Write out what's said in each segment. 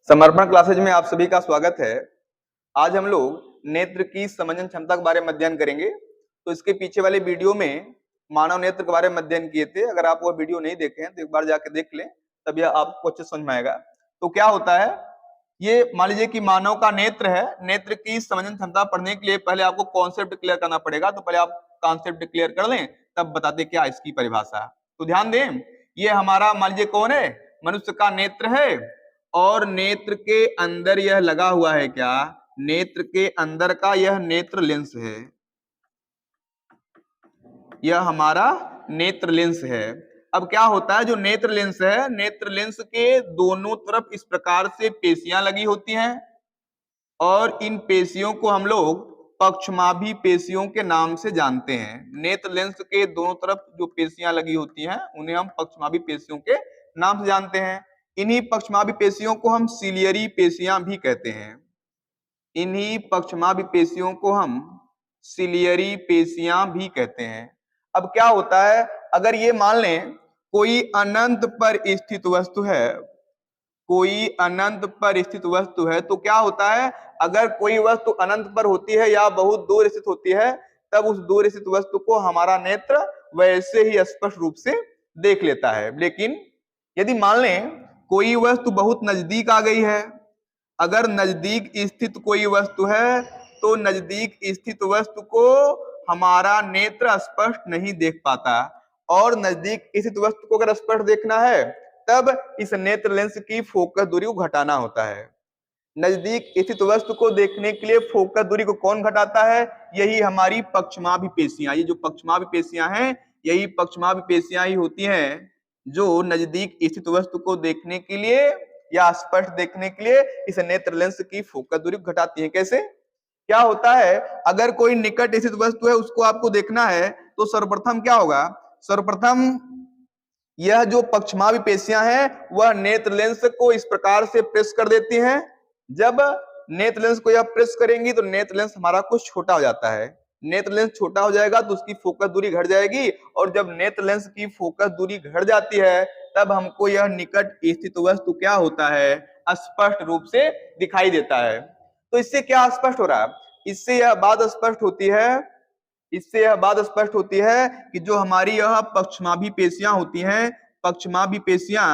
समर्पण क्लासेज में आप सभी का स्वागत है। आज हम लोग नेत्र की समंजन क्षमता के बारे में अध्ययन करेंगे। तो इसके पीछे वाले वीडियो में मानव नेत्र के बारे में अध्ययन किए थे। अगर आप वो वीडियो नहीं देखे हैं तो एक बार जाके देख लें, तब यह आपको अच्छे समझ में आएगा। तो क्या होता है, ये मान लीजिए कि मानव का नेत्र है। नेत्र की समंजन क्षमता पढ़ने के लिए पहले आपको कॉन्सेप्ट क्लियर करना पड़ेगा। तो पहले आप कॉन्सेप्ट क्लियर कर लें, तब बताते क्या इसकी परिभाषा। तो ध्यान दें, ये हमारा मान लीजिए कौन है, मनुष्य का नेत्र है। और नेत्र के अंदर यह लगा हुआ है क्या, नेत्र के अंदर का यह नेत्र लेंस है। यह हमारा नेत्र लेंस है। अब क्या होता है, जो नेत्र लेंस है, नेत्र लेंस के दोनों तरफ इस प्रकार से पेशियां लगी होती हैं और इन पेशियों को हम लोग पक्षमाभी पेशियों के नाम से जानते हैं। नेत्र लेंस के दोनों तरफ जो पेशियां लगी होती हैं उन्हें हम पक्षमाभी पेशियों के नाम से जानते हैं। इन्हीं पक्षमाभी पेशियों को हम सिलियरी पेशियां भी कहते हैं। इन्हीं पक्षमाभी पेशियों को हम सिलियरी पेशियां भी कहते हैं। अब क्या होता है, अगर ये मान लें कोई अनंत पर स्थित वस्तु है, कोई अनंत पर स्थित वस्तु है, तो क्या होता है, अगर कोई वस्तु अनंत पर होती है या बहुत दूर स्थित होती है, तब उस दूर स्थित वस्तु को हमारा नेत्र वैसे ही स्पष्ट रूप से देख लेता है। लेकिन यदि मान लें कोई वस्तु बहुत नजदीक आ गई है, अगर नजदीक स्थित कोई वस्तु है तो नजदीक स्थित वस्तु को हमारा नेत्र स्पष्ट नहीं देख पाता। और नजदीक स्थित वस्तु को अगर स्पष्ट देखना है, तब इस नेत्र लेंस की फोकस दूरी को घटाना होता है। नजदीक स्थित वस्तु को देखने के लिए फोकस दूरी को कौन घटाता है, यही हमारी पक्षमाभी पेशियां। ये जो पक्षमाभी पेशियां हैं, यही पक्षमाभी पेशियां ही होती हैं जो नजदीक स्थित वस्तु को देखने के लिए या स्पष्ट देखने के लिए इस नेत्र लेंस की फोकस दूरी को घटाती है। कैसे, क्या होता है, अगर कोई निकट स्थित वस्तु है उसको आपको देखना है, तो सर्वप्रथम क्या होगा, सर्वप्रथम यह जो पक्षमाभी पेशियां हैं वह नेत्र लेंस को इस प्रकार से प्रेस कर देती हैं। जब नेत्र लेंस को यह प्रेस करेंगी तो नेत्र लेंस हमारा कुछ छोटा हो जाता है। नेत्र लेंस छोटा हो जाएगा तो उसकी फोकस दूरी घट जाएगी, और जब नेत्र लेंस की फोकस दूरी घट जाती है तब हमको यह निकट स्थित वस्तु क्या होता है, स्पष्ट रूप से दिखाई देता है। तो इससे क्या स्पष्ट हो रहा है, इससे यह बात स्पष्ट होती है, इससे यह बात स्पष्ट होती है कि जो हमारी यह पक्षमाभी पेशियां होती हैं, पक्षमाभी पेशियां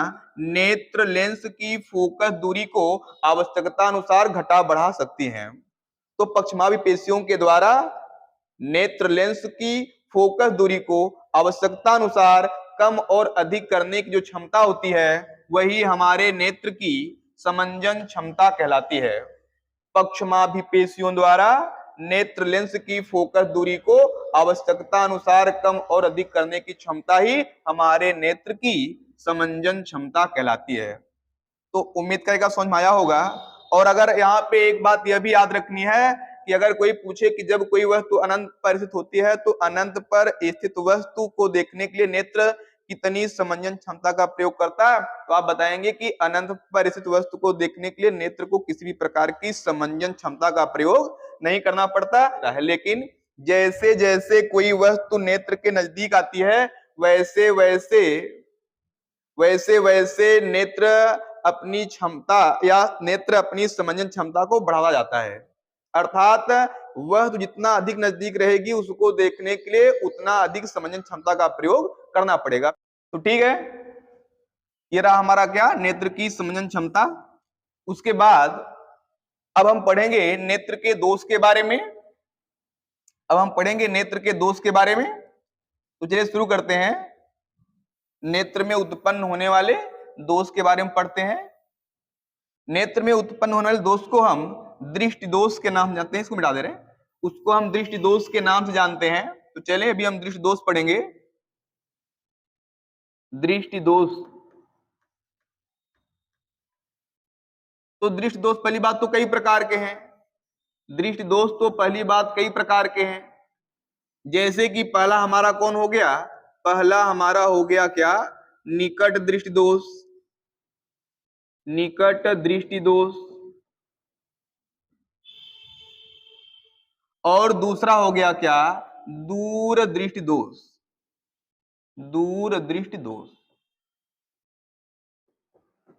नेत्र लेंस की फोकस दूरी को आवश्यकता अनुसार घटा बढ़ा सकती हैं। तो पक्षमाभी पेशियों के द्वारा नेत्र लेंस की फोकस दूरी को आवश्यकता अनुसार कम और अधिक करने की जो क्षमता होती है, वही हमारे नेत्र की समंजन क्षमता कहलाती है। पक्षमाभी पेशियों द्वारा नेत्र लेंस की फोकस दूरी को आवश्यकता अनुसार कम और अधिक करने की क्षमता ही हमारे नेत्र की समंजन क्षमता कहलाती है। तो उम्मीद करेगा समझ में आया होगा। और अगर यहाँ पे एक बात यह भी याद रखनी है कि अगर कोई पूछे कि जब कोई वस्तु अनंत पर स्थित होती है तो अनंत पर स्थित वस्तु को देखने के लिए नेत्र कितनी समंजन क्षमता का प्रयोग करता है, तो आप बताएंगे कि अनंत पर स्थित वस्तु को देखने के लिए नेत्र को किसी भी प्रकार की समंजन क्षमता का प्रयोग नहीं करना पड़ता है। लेकिन जैसे जैसे कोई वस्तु नेत्र के नजदीक आती है, वैसे वैसे वैसे वैसे नेत्र अपनी क्षमता या नेत्र अपनी समंजन क्षमता को बढ़ाता जाता है। अर्थात वह जितना अधिक नजदीक रहेगी उसको देखने के लिए उतना अधिक समंजन क्षमता का प्रयोग करना पड़ेगा। तो ठीक है, ये रहा हमारा क्या, नेत्र की समंजन क्षमता। उसके बाद अब हम पढ़ेंगे नेत्र के दोष के बारे में। अब हम पढ़ेंगे नेत्र के दोष के बारे में। तो चलिए शुरू करते हैं। नेत्र में उत्पन्न होने वाले दोष के बारे में पढ़ते हैं। नेत्र में उत्पन्न होने वाले दोष को हम दृष्टि दोष के नाम से जानते हैं। इसको मिटा दे रहे हैं, उसको हम दृष्टि दोष के नाम से जानते हैं। तो चलिए अभी हम दृष्टि दोष पढ़ेंगे। दृष्टि दोष, तो दृष्टि दोष पहली बात तो कई प्रकार के हैं। दृष्टि दोष तो पहली बात कई प्रकार के हैं। जैसे कि पहला हमारा कौन हो गया, पहला हमारा हो गया क्या, निकट दृष्टि दोष। निकट दृष्टि दोष। और दूसरा हो गया क्या, दूर दृष्टि दोष। दूर दृष्टि दोष।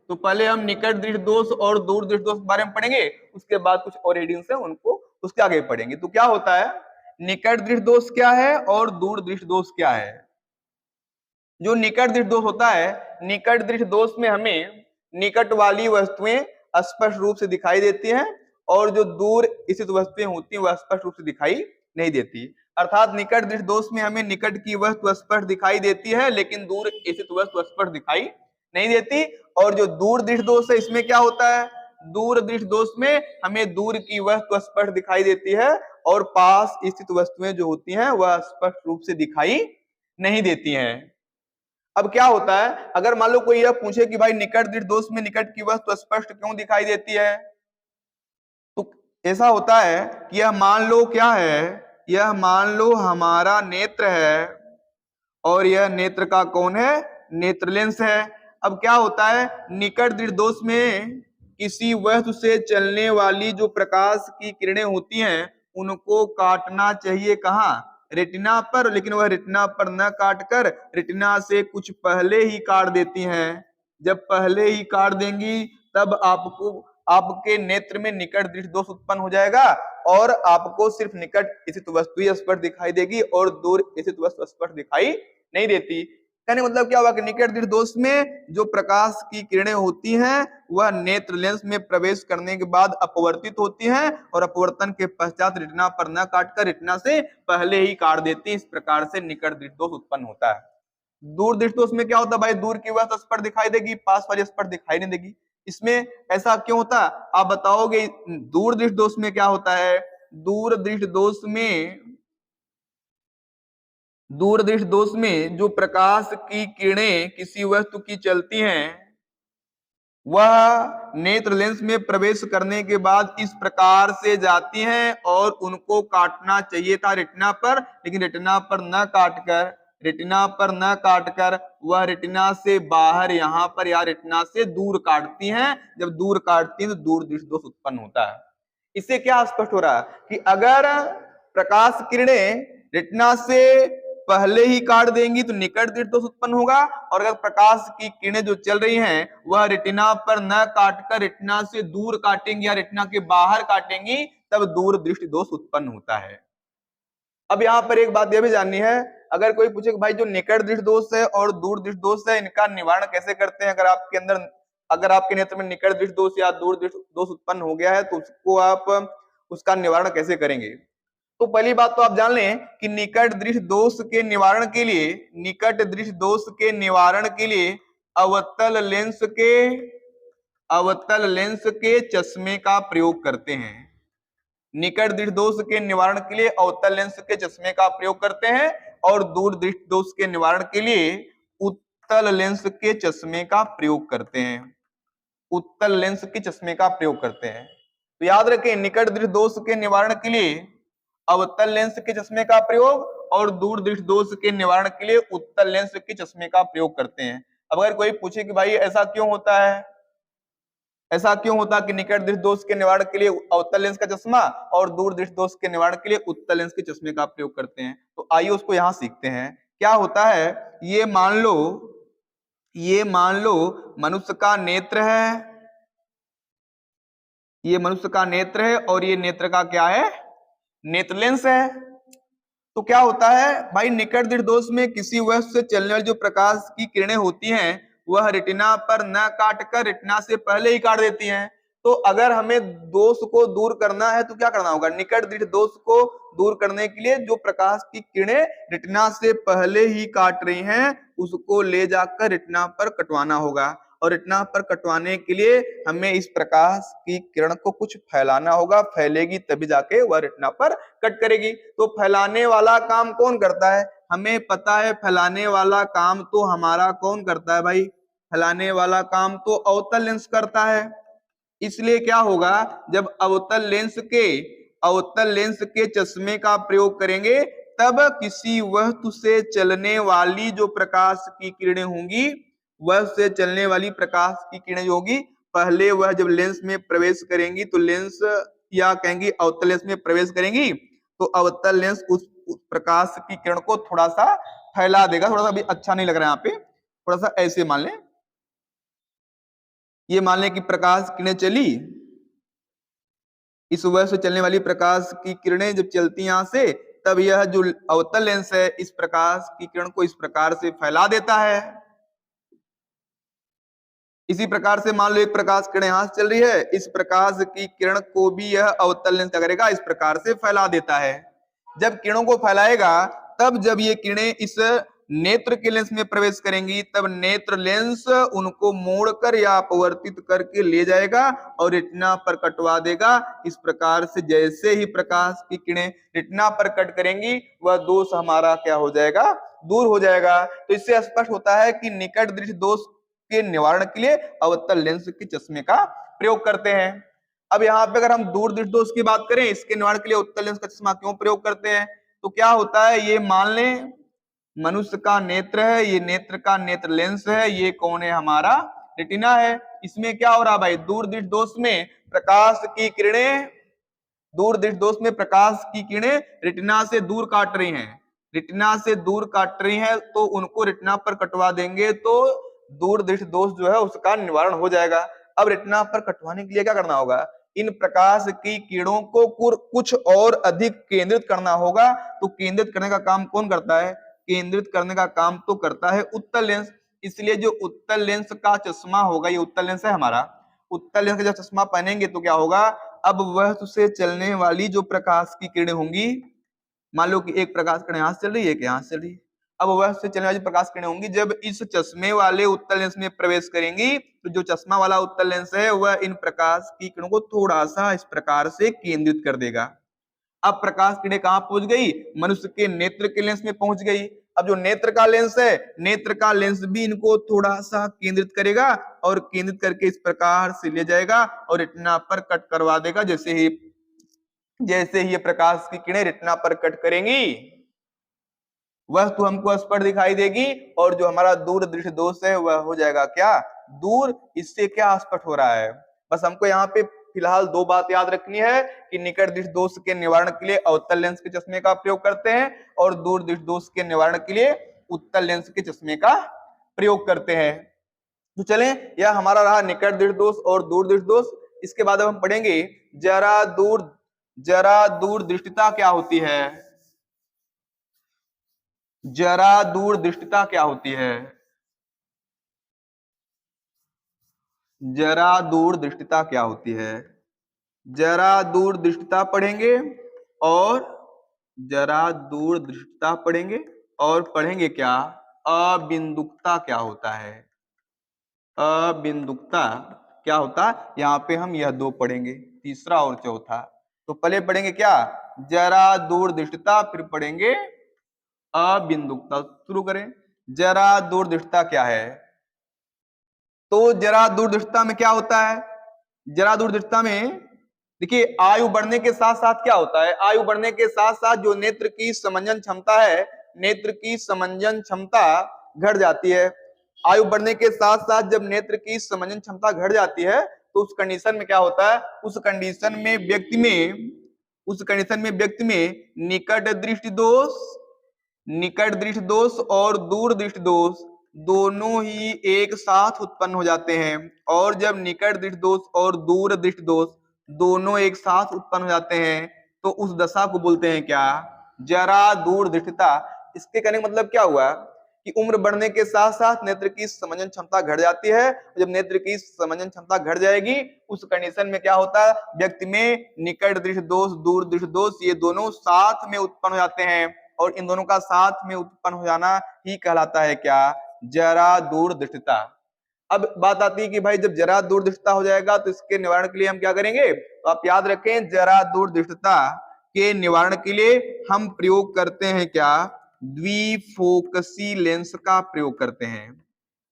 तो पहले हम निकट दृष्टि दोष और दूर दृष्टि दोष के बारे में पढ़ेंगे, उसके बाद कुछ और रीडिंग्स है उनको उसके आगे पढ़ेंगे। तो क्या होता है, निकट दृष्टि दोष क्या है और दूर दृष्टि दोष क्या है। जो निकट दृष्टि दोष होता है, निकट दृष्टि दोष में हमें निकट वाली वस्तुएं स्पष्ट रूप से दिखाई देती हैं और जो दूर स्थित वस्तुएं होती हैं वह स्पष्ट रूप से दिखाई नहीं देती। अर्थात निकट दृष्टि दोष में हमें निकट की वस्तु स्पष्ट दिखाई देती है लेकिन दूर स्थित वस्तु स्पष्ट दिखाई नहीं देती। और जो दूर दृष्टि दोष है इसमें क्या होता है, दूर दृष्टि दोष में हमें दूर की वस्तु स्पष्ट दिखाई देती है और पास स्थित वस्तुएं जो होती हैं वह स्पष्ट रूप से दिखाई नहीं देती हैं। अब क्या होता है, अगर मान लो कोई यह पूछे कि भाई निकट दृष्टि दोष में निकट की वस्तु स्पष्ट क्यों दिखाई देती है, तो ऐसा होता है कि यह मान लो क्या है, यह मान लो हमारा नेत्र है और यह नेत्र का कौन है, नेत्र लेंस है। अब क्या होता है, निकट दृष्टि दोष में किसी वस्तु से चलने वाली जो प्रकाश की किरणें होती हैं उनको काटना चाहिए कहाँ, रेटिना पर, लेकिन वह रेटिना पर न काटकर रेटिना से कुछ पहले ही काट देती हैं। जब पहले ही काट देंगी तब आपको आपके नेत्र में निकट दृष्टि दोष उत्पन्न हो जाएगा और आपको सिर्फ निकट स्थित वस्तु ही स्पष्ट दिखाई देगी और दूर स्थित वस्तु स्पष्ट दिखाई नहीं देती। कहने मतलब क्या हुआ कि निकट दृष्टि दोष में जो प्रकाश की किरणें होती हैं वह नेत्र लेंस में प्रवेश करने के बाद अपवर्तित होती हैं और अपवर्तन के पश्चात रेटिना पर न काटकर रेटिना से पहले ही काट देती। इस प्रकार से निकट दृष्टि दोष उत्पन्न होता है। दूर दृष्टि दोष में क्या होता है भाई, दूर की वस्तु स्पष्ट दिखाई देगी, पास वाली स्पष्ट दिखाई नहीं देगी। इसमें ऐसा क्यों होता है आप बताओगे। दूर दृष्टि दोष में क्या होता है, दूर दृष्टि दोष में जो प्रकाश की किरणें किसी वस्तु की चलती हैं वह नेत्र लेंस में प्रवेश करने के बाद इस प्रकार से जाती हैं और उनको काटना चाहिए था रेटिना पर, लेकिन रेटिना पर न काटकर वह रेटिना से बाहर यहाँ पर या रेटिना से दूर काटती हैं। जब दूर काटती हैं तो दूर दृष्टि दोष उत्पन्न होता है। इससे क्या स्पष्ट हो रहा है कि अगर प्रकाश किरणें रेटिना से पहले ही काट देंगी तो निकट दृष्टि दोष उत्पन्न होगा और अगर प्रकाश की किरणें जो चल रही हैं वह रेटिना पर न काटकर रेटिना से दूर काटेंगी या रेटिना के बाहर काटेंगी तब दूर दृष्टि दोष उत्पन्न होता है। अब यहाँ पर एक बात यह भी जाननी है, अगर कोई पूछे कि भाई जो निकट दृष्टि दोष है और दूर दृष्टि दोष है इनका निवारण कैसे करते हैं, अगर आपके नेत्र में निकट दृष्टि दोष या दूर दृष्टि दोष उत्पन्न हो गया है तो उसको आप उसका निवारण कैसे करेंगे। तो पहली बात तो आप जान लें कि निकट दृष्टि दोष के निवारण के लिए अवतल लेंस के चश्मे का प्रयोग करते हैं। निकट दृष्टि दोष के निवारण के लिए अवतल लेंस के चश्मे का प्रयोग करते हैं और दूर दृष्टि दोष के निवारण के लिए उत्तल लेंस के चश्मे का प्रयोग करते हैं। उत्तल लेंस के चश्मे का प्रयोग करते हैं। तो याद रखें, निकट दृष्टि दोष के निवारण के लिए अवतल लेंस के चश्मे का प्रयोग और दूर दृष्टि दोष के निवारण के लिए उत्तल लेंस के चश्मे का प्रयोग करते हैं। अब अगर कोई पूछे कि भाई ऐसा क्यों होता कि निकट दृष्टि दोष के निवारण के लिए अवतल लेंस का चश्मा और दूर दृष्टि दोष के निवारण के लिए उत्तल लेंस के चश्मे का प्रयोग करते हैं, तो आइए उसको यहाँ सीखते हैं। क्या होता है, ये मान लो मनुष्य का नेत्र है और ये नेत्र का क्या है, नेत्र लेंस है। तो क्या होता है भाई, निकट दृष्टि दोष में किसी वस्तु से चलने वाली जो प्रकाश की किरणें होती हैं वह रेटिना पर न काटकर रेटिना से पहले ही काट देती हैं। तो अगर हमें दोष को दूर करना है तो क्या करना होगा, निकट दृष्टि दोष को दूर करने के लिए जो प्रकाश की किरणें रेटिना से पहले ही काट रही हैं उसको ले जाकर रेटिना पर कटवाना होगा और रेटिना पर कटवाने के लिए हमें इस प्रकाश की किरण को कुछ फैलाना होगा, फैलेगी तभी जाके वह रेटिना पर कट करेगी। तो फैलाने वाला काम कौन करता है, हमें पता है फैलाने वाला काम तो हमारा कौन करता है भाई, फैलाने वाला काम तो अवतल लेंस करता है। इसलिए क्या होगा, जब अवतल लेंस के चश्मे का प्रयोग करेंगे तब किसी वस्तु से चलने वाली जो प्रकाश की किरणें होंगी वह से चलने वाली प्रकाश की किरणें जो होगी पहले वह जब लेंस में प्रवेश करेंगी तो लेंस या कहेंगे अवतल लेंस में प्रवेश करेंगी तो अवतल लेंस उस प्रकाश की किरण को थोड़ा सा फैला देगा। थोड़ा सा अभी अच्छा नहीं लग रहा है यहाँ पे, थोड़ा सा ऐसे मान लें, ये मान लें कि प्रकाश किरणें चली, इस वजह से चलने वाली प्रकाश की किरणें जब चलती यहां से, तब यह जो अवतल लेंस है इस प्रकाश की किरण को इस प्रकार से फैला देता है। इसी प्रकार से मान लो एक प्रकाश किरण यहां से चल रही है, इस प्रकाश की किरण को भी यह अवतल लेंस क्या करेगा, इस प्रकार से फैला देता है। जब किरणों को फैलाएगा, तब जब ये किरणें इस नेत्र के लेंस में प्रवेश करेंगी, तब नेत्र लेंस उनको मोड़कर या अपवर्तित करके ले जाएगा और रेटिना पर कटवा देगा। इस प्रकार से जैसे ही प्रकाश की किरणें रेटिना पर कट करेंगी, वह दोष हमारा क्या हो जाएगा, दूर हो जाएगा। तो इससे स्पष्ट होता है कि निकट दृष्टि दोष के निवारण के लिए अवतल लेंस के चश्मे का प्रयोग करते हैं। अब यहाँ पे अगर हम दूर दृष्टि दोष की बात करें, इसके निवारण के लिए उत्तल लेंस का चश्मा क्यों प्रयोग करते हैं, तो क्या होता है, ये मान लें मनुष्य का नेत्र है, ये नेत्र का नेत्र लेंस है, ये कौन है, हमारा रेटिना है। इसमें क्या हो रहा भाई, दूर दृष्टि दोष में प्रकाश की किरणें, दूर दृष्टि दोष में प्रकाश की किरणें रेटिना से दूर काट रही हैं, रेटिना से दूर काट रही हैं, तो उनको रेटिना पर कटवा देंगे तो दूर दृष्टि दोष जो है उसका निवारण हो जाएगा। अब रेटिना पर कटवाने के लिए क्या करना होगा, इन प्रकाश की किरणों को कुछ और अधिक केंद्रित करना होगा। तो केंद्रित करने का काम कौन करता है, केंद्रित करने का काम तो करता है उत्तल लेंस। इसलिए जो उत्तल लेंस का चश्मा होगा, ये उत्तल लेंस है हमारा, उत्तल लेंस का जब चश्मा पहनेंगे तो क्या होगा, अब वह से चलने वाली जो प्रकाश की किरणें होंगी, मान लो कि एक प्रकाश किरण यहां से चल रही है, एक यहां से चल रही है, अब वह से चलने वाली प्रकाश किरणें होंगी, जब इस चश्मे वाले उत्तल लेंस में प्रवेश करेंगी, तो जो चश्मा वाला उत्तल लेंस है वह इन प्रकाश की किरणों को थोड़ा सा इस प्रकार से केंद्रित कर देगा। अब प्रकाश किरणें कहां पहुंच गई, मनुष्य के नेत्र के लेंस में पहुंच गई। अब जो नेत्र का लेंस है, नेत्र का लेंस भी इनको थोड़ा सा केंद्रित करेगा और केंद्रित करके इस प्रकार से ले जाएगा और रेटिना पर कट करवा देगा। जैसे ही ये प्रकाश की किरणें रेटिना पर कट करेंगी, वह तो हमको स्पष्ट दिखाई देगी और जो हमारा दूर दृष्टि दोष है वह हो जाएगा क्या, दूर। इससे क्या स्पष्ट हो रहा है, बस हमको यहाँ पे फिलहाल दो बात याद रखनी है कि निकट दृष्टि दोष के निवारण के लिए अवतल लेंस के चश्मे का प्रयोग करते हैं और दूर दृष्टि दोष के निवारण के लिए उत्तल लेंस के चश्मे का प्रयोग करते हैं। तो चलें, यह हमारा रहा निकट दृष्टि दोष और दूर दृष्टि दोष। इसके बाद अब हम पढ़ेंगे जरा दूर दृष्टिता क्या होती है, जरा दूर दृष्टिता क्या होती है, जरा दूर दृष्टिता क्या होती है, जरा दूर दृष्टिता पढ़ेंगे और जरा दूर दृष्टिता पढ़ेंगे और पढ़ेंगे क्या, अबिंदुकता क्या होता है, अबिंदुकता क्या होता है। यहाँ पे हम यह दो पढ़ेंगे, तीसरा और चौथा। तो पहले पढ़ेंगे क्या, जरा दूर दृष्टिता, फिर पढ़ेंगे अबिंदुकता। शुरू करें, जरा दूर दृष्टिता क्या है। तो जरा दूर दृष्टिता में क्या होता है, जरा दूर दृष्टिता में देखिए आयु बढ़ने के साथ साथ क्या होता है, आयु बढ़ने के साथ साथ जो नेत्र की समंजन क्षमता है, नेत्र की समंजन क्षमता घट जाती है। आयु बढ़ने के साथ साथ जब नेत्र की समंजन क्षमता घट जाती है, तो उस कंडीशन में क्या होता है, उस कंडीशन में व्यक्ति में निकट दृष्टि दोष और दूर दृष्टि दोष दोनों ही एक साथ उत्पन्न हो जाते हैं। और जब निकट दृष्टि दोष और दूर दृष्टि दोष दोनों एक साथ उत्पन्न हो जाते हैं, तो उस दशा को बोलते हैं क्या, जरा दूर दृष्टिता। इसके कहने का मतलब क्या हुआ कि उम्र बढ़ने के साथ साथ नेत्र की समंजन क्षमता घट जाती है। जब नेत्र की समंजन क्षमता घट जाएगी, उस कंडीशन में क्या होता है, व्यक्ति में निकट दृष्टि दोष दूर दृष्टि दोष ये दोनों साथ में उत्पन्न हो जाते हैं और इन दोनों का साथ में उत्पन्न हो जाना ही कहलाता है क्या, जरा दूर दृष्टिता। अब बात आती है कि भाई जब जरा दूर दृष्टिता हो जाएगा तो इसके निवारण के लिए हम क्या करेंगे, तो आप याद रखें जरा दूर दृष्टिता के निवारण के लिए हम प्रयोग करते हैं क्या, द्विफोकसी लेंस का प्रयोग करते हैं,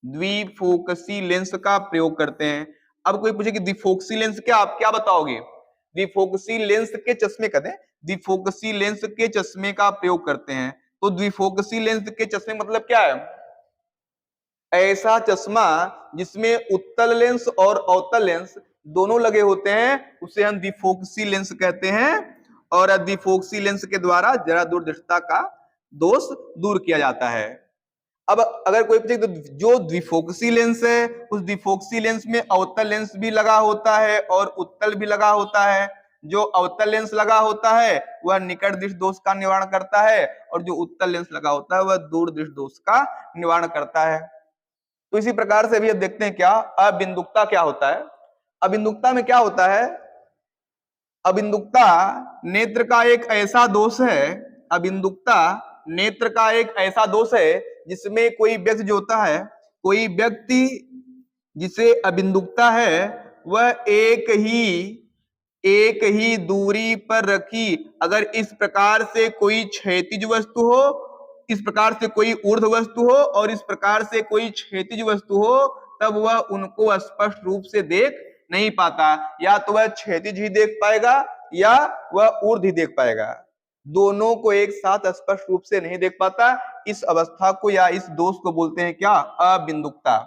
द्विफोकसी लेंस का प्रयोग करते हैं। अब कोई पूछे कि द्विफोकसी लेंस क्या, आप क्या बताओगे, द्विफोकसी लेंस के चश्मे कहते हैं, द्विफोकसी लेंस के चश्मे का प्रयोग करते हैं। तो द्विफोकसी लेंस के चश्मे मतलब क्या है, ऐसा चश्मा जिसमें उत्तल लेंस और अवतल लेंस दोनों लगे होते हैं, उसे हम द्विफोकसी लेंस कहते हैं। और द्विफोकसी लेंस के द्वारा जरा दूर दृष्टिता का दोष दूर किया जाता है। अब अगर कोई पूछे तो जो द्विफोकसी लेंस है उस द्विफोकसी लेंस में अवतल लेंस भी लगा होता है और उत्तल भी लगा होता है। जो अवतल लेंस लगा होता है वह निकट दृष्टि दोष का निवारण करता है और जो उत्तल लेंस लगा होता है वह दूर दृष्टि दोष का निवारण करता है। तो इसी प्रकार से भी अब देखते हैं क्या अबिंदुकता क्या होता है। अबिंदुकता में क्या होता है, अबिंदुकता नेत्र का एक ऐसा दोष है, अबिंदुकता नेत्र का एक ऐसा दोष है जिसमें कोई व्यक्ति जो होता है, कोई व्यक्ति जिसे अबिंदुकता है वह एक ही दूरी पर रखी अगर इस प्रकार से कोई क्षैतिज वस्तु हो, इस प्रकार से कोई ऊर्ध्व वस्तु हो और इस प्रकार से कोई क्षैतिज वस्तु हो, तब वह उनको स्पष्ट रूप से देख नहीं पाता। या तो वह क्षैतिज ही देख पाएगा या वह ऊर्ध्व ही देख पाएगा, दोनों को एक साथ स्पष्ट रूप से नहीं देख पाता। इस अवस्था को या इस दोष को बोलते हैं क्या, अबिंदुकता।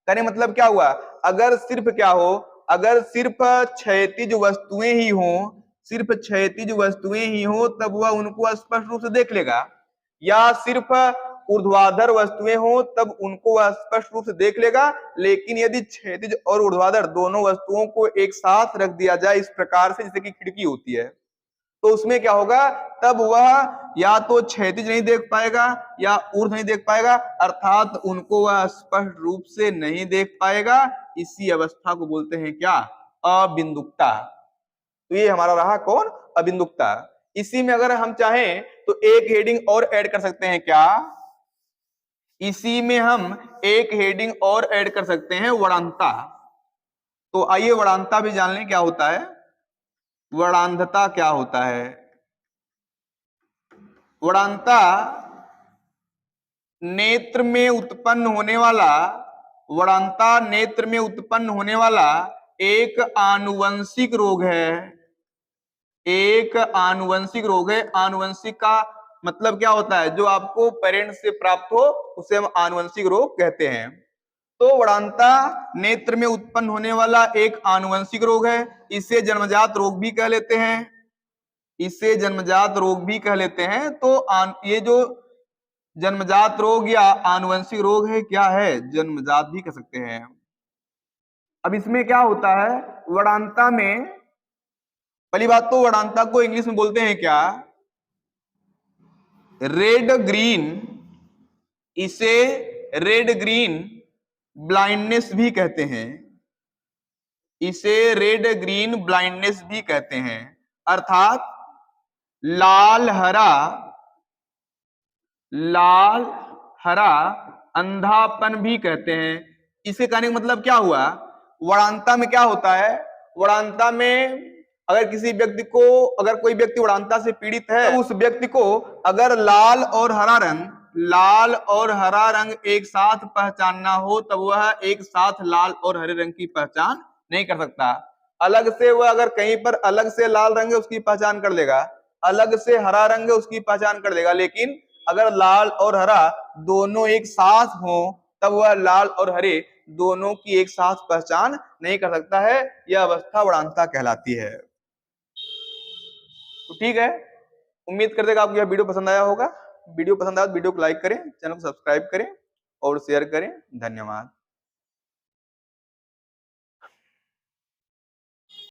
कहने मतलब क्या हुआ, अगर सिर्फ क्या हो, अगर सिर्फ क्षैतिज वस्तुएं ही हो, सिर्फ क्षैतिज वस्तुएं ही हो तब वह उनको स्पष्ट रूप से देख लेगा, या सिर्फ ऊर्ध्वाधर वस्तुएं हो तब उनको वह स्पष्ट रूप से देख लेगा। लेकिन यदि क्षैतिज और ऊर्ध्वाधर दोनों वस्तुओं को एक साथ रख दिया जाए इस प्रकार से जैसे कि खिड़की होती है, तो उसमें क्या होगा, तब वह या तो क्षैतिज नहीं देख पाएगा या ऊर्ध्व नहीं देख पाएगा, अर्थात उनको वह स्पष्ट रूप से नहीं देख पाएगा। इसी अवस्था को बोलते हैं क्या, अबिंदुकता। तो ये हमारा रहा कौन, अबिंदुकता। इसी में अगर हम चाहें तो एक हेडिंग और ऐड कर सकते हैं क्या, इसी में हम एक हेडिंग और ऐड कर सकते हैं, वर्णांता। तो आइए वर्णांता भी जान लें क्या होता है। वर्णांधता क्या होता है, वर्णांता नेत्र में उत्पन्न होने वाला, वर्णांता नेत्र में उत्पन्न होने वाला एक आनुवंशिक रोग है, एक आनुवंशिक रोग है। आनुवंशिक का मतलब क्या होता है, जो आपको पेरेंट्स से प्राप्त हो उसे हम आनुवंशिक रोग कहते हैं। तो वर्णांता नेत्र में उत्पन्न होने वाला एक आनुवंशिक रोग है, इसे जन्मजात रोग भी कह लेते हैं, इसे जन्मजात रोग भी कह लेते हैं। तो ये जो जन्मजात रोग या आनुवंशिक रोग है क्या है, जन्मजात भी कह सकते हैं। अब इसमें क्या होता है, वर्णांता में पहली बात तो वर्णांता को इंग्लिश में बोलते हैं क्या, रेड ग्रीन, इसे रेड ग्रीन ब्लाइंडनेस भी कहते हैं, इसे रेड ग्रीन ब्लाइंडनेस भी कहते हैं। अर्थात लाल हरा अंधापन भी कहते हैं। इसे कहने का मतलब क्या हुआ, वर्णांता में क्या होता है, वर्णांता में अगर किसी व्यक्ति को, अगर कोई व्यक्ति वर्णांता से पीड़ित है तो उस व्यक्ति को अगर लाल और हरा रंग एक साथ पहचानना हो तब वह एक साथ लाल और हरे रंग की पहचान नहीं कर सकता। अलग से वह अगर कहीं पर अलग से लाल रंग है उसकी पहचान कर लेगा, अलग से हरा रंग है उसकी पहचान कर लेगा, लेकिन अगर लाल और हरा दोनों एक साथ हो तब वह लाल और हरे दोनों की एक साथ पहचान नहीं कर सकता है। यह अवस्था वर्णांता कहलाती है। तो ठीक है, उम्मीद करते हैं कि आपको यह वीडियो पसंद आया होगा। वीडियो पसंद आया तो वीडियो को लाइक करें, चैनल को सब्सक्राइब करें और शेयर करें। धन्यवाद।